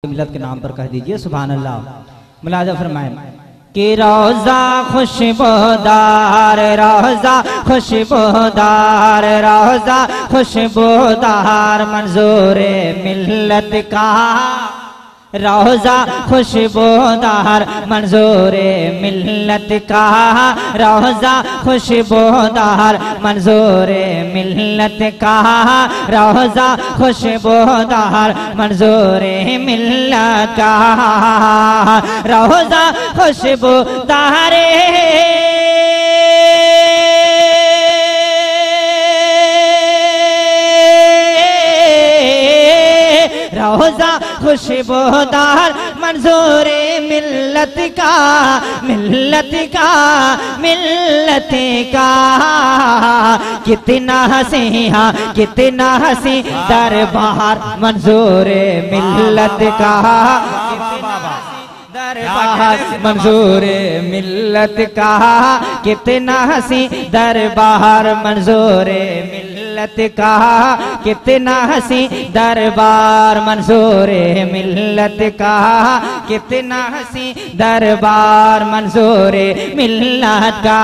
मिलत के नाम पर कह दीजिए सुभान अल्लाह। मुलाजा फरमाए कि रोजा खुशबूदार, रोजा खुशबूदार, रोजा खुशबूदार मंजूर मिल्लत का, रोजा खुशबूदार मंजूर मिल्लत का, रोजा खुशबूदार मंजूर मिल्लत का, रोजा खुशबूदार मंजूर मिल्लत का, रोजा खुशबूदार रोजा खुशबूदार मंजूर मिल्लत का, मिल्लत का, मिल्लत का। कितना हसी, हाँ कितना हसी दरबार मंजूर मिल्लत का, दरबार मंजूर मिल्लत का। कितना हसी दरबार मंजूर मिल्लत का, कितना हसी दरबार मंजूर मिल्लत का, कितना हसी दरबार मंजूर मिल्लत का।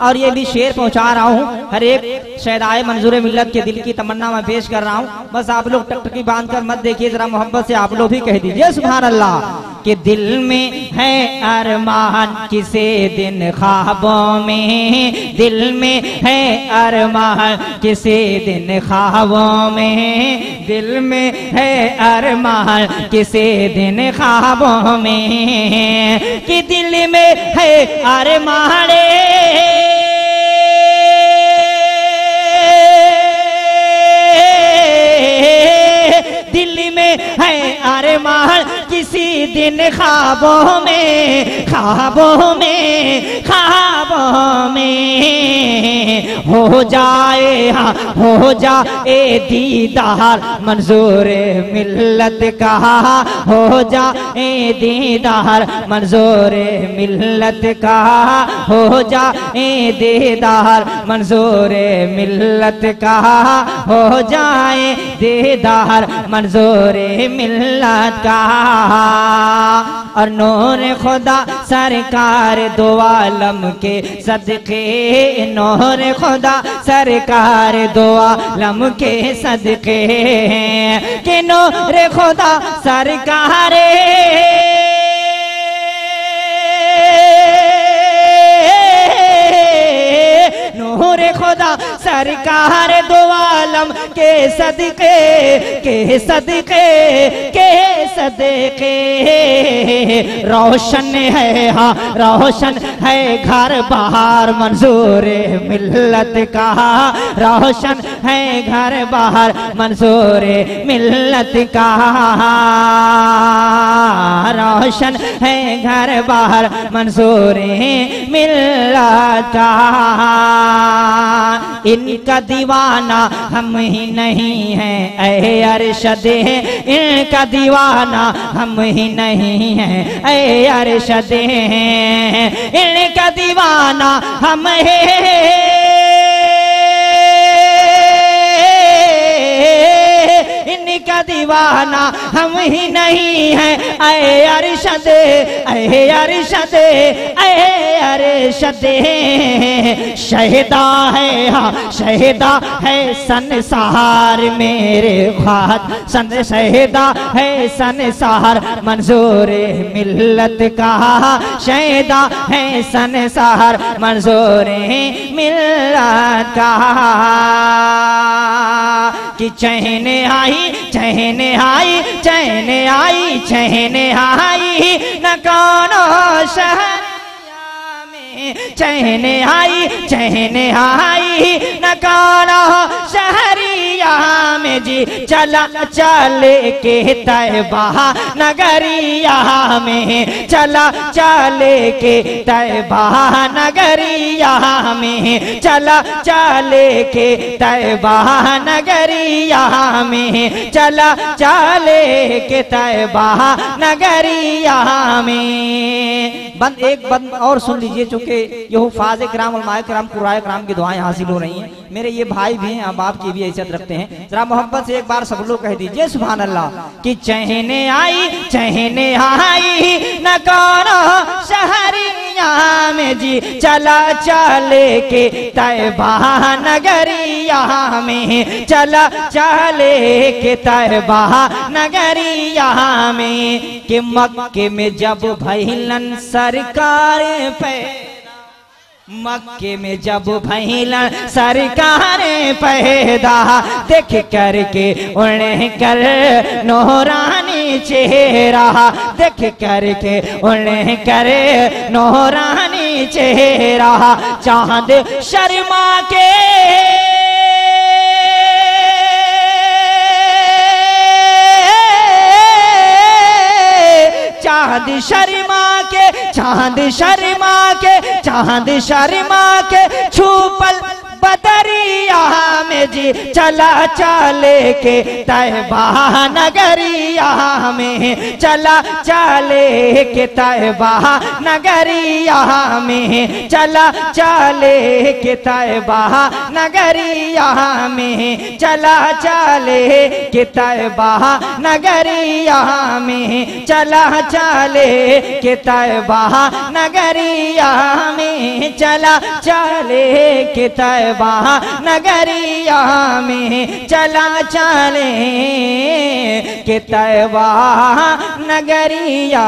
और ये भी शेर पहुंचा रहा हूँ, हर एक शहदाए मंजूर मिल्लत के दिल की तमन्ना मैं पेश कर रहा हूँ। बस आप लोग टकटकी बांध कर मत देखिए, जरा मोहब्बत से आप लोग भी कह दीजिए सुभान अल्लाह। कि दिल में है अरमान किसे दिन ख्वाबों में, दिल में है अरमान किसे दिन ख्वाबों में, दिल में है अरमान किसे दिन ख्वाबों में। कि दिल में है अरमान दिल में है अरमान किसी दिन ख्वाबों में, ख्वाबों में, ख्वाबों में हो जाए, हाँ हो जाए दीदार मंजूर मिल्लत का, हो जाए दीदार मंजूर मिल्लत का, हो जाए दीदार मंजूर मिल्लत का, हो जाए दीदार मंजूर मिल्लत का। और नूर खुदा सरकार दो आलम के सदके, नूर खुदा सरकार दो आलम के सदके, कि नूर खुदा सरकार नूर खुदा सरकार दो आलम के सदके, के सदके, के सदके। रोशन है, हाँ रोशन है घर बाहर मंजूर मिल्लत का, रोशन है घर बाहर मंजूर मिल्लत का, रोशन है घर बाहर मंजूर मिल्लत का। इनका दीवाना हम ही नहीं हैं ऐ अरशदे, इनका दीवाना हम ही नहीं हैं ऐ अरशदे, इनका दीवाना हम हैं, इनका दीवाना हम ही नहीं हैं ऐ अरशदे, ऐ अरशदे, ऐ अरशदे। शहीदा है, हाँ शहीदा है संसार मेरे खात, सन शहीदा है संसार मंजूर मिल्लत का, शहीदा है संसार मंजूर मिल्लत का। कि चैन आई, चैन आई, चैन आई, चैन आई न कौनो शहरिया में, चैन आई, चैन आई न कौनो शहरिया में जी। चला चले के तैबा नगरिया में, चला चले के तैबा नगरिया में, चला चले के तैबा नगरिया में, चला चले के तैबा नगरिया में। बंद एक बंद और सुन लीजिए, चूंकि ये हुफाज़ किराम उलमाए किराम कुर्राए किराम की दुआएं हासिल हो रही हैं। मेरे ये भाई भी हैं, आप की भी हैसियत रखते करते हैं। जरा मोहब्बत से एक बार सब लोग कह दीजिए सुभान अल्लाह। कि चहने आई न कौनो शहरिया में जी, चला चले के तैबा नगरिया में, चला चले के तैबा नगरिया में। कि मक्के में जब भइलन सरकार पे, मक्के में जब भइलन सरकार पैदा, देख करके उन्हें कर नूरानी चेहरा, देख करके उन्हें करे नूरानी चेहरा। चांद शर्मा के चांद शर्मा के, चांद शर्मा के, चांद शर्मा के छुपल बदरिया में जी, चला चले के तैबा नगरिया में, चला चले के तैबा नगरिया में, चला चले के तैबा नगरिया में, चला चले के तैबा नगरिया में, चला चले के तैबा नगरिया में, चला चले के तैबा नगरिया में, चला चले के तैबा नगरिया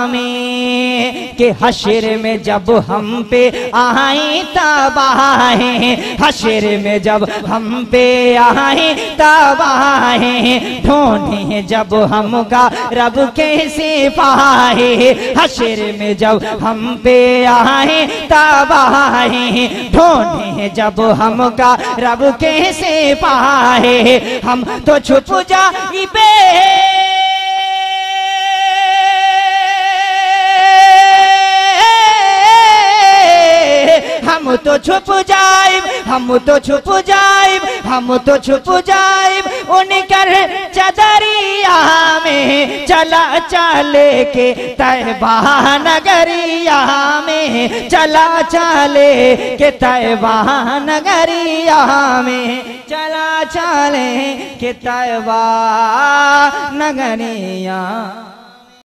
में। कि हश्र में जब हम पे आई तबाहें, हश्र में जब हम पे आई तबाहें, ढूंढे जब हमका रब के सिपाही, हश्र में जब हम पे आए तबाहें, ढूंढे जब हमका रब के सिपाही। हम तो छुप जाइबे, हम तो छुप जाइब, हम तो छुप जाइब, हम तो छुप जाइब उनकर चदरिया में, चला चले के तैबा नगरिया में, चला चले के तैबा नगरिया में, चला चले के तैबा नगरिया।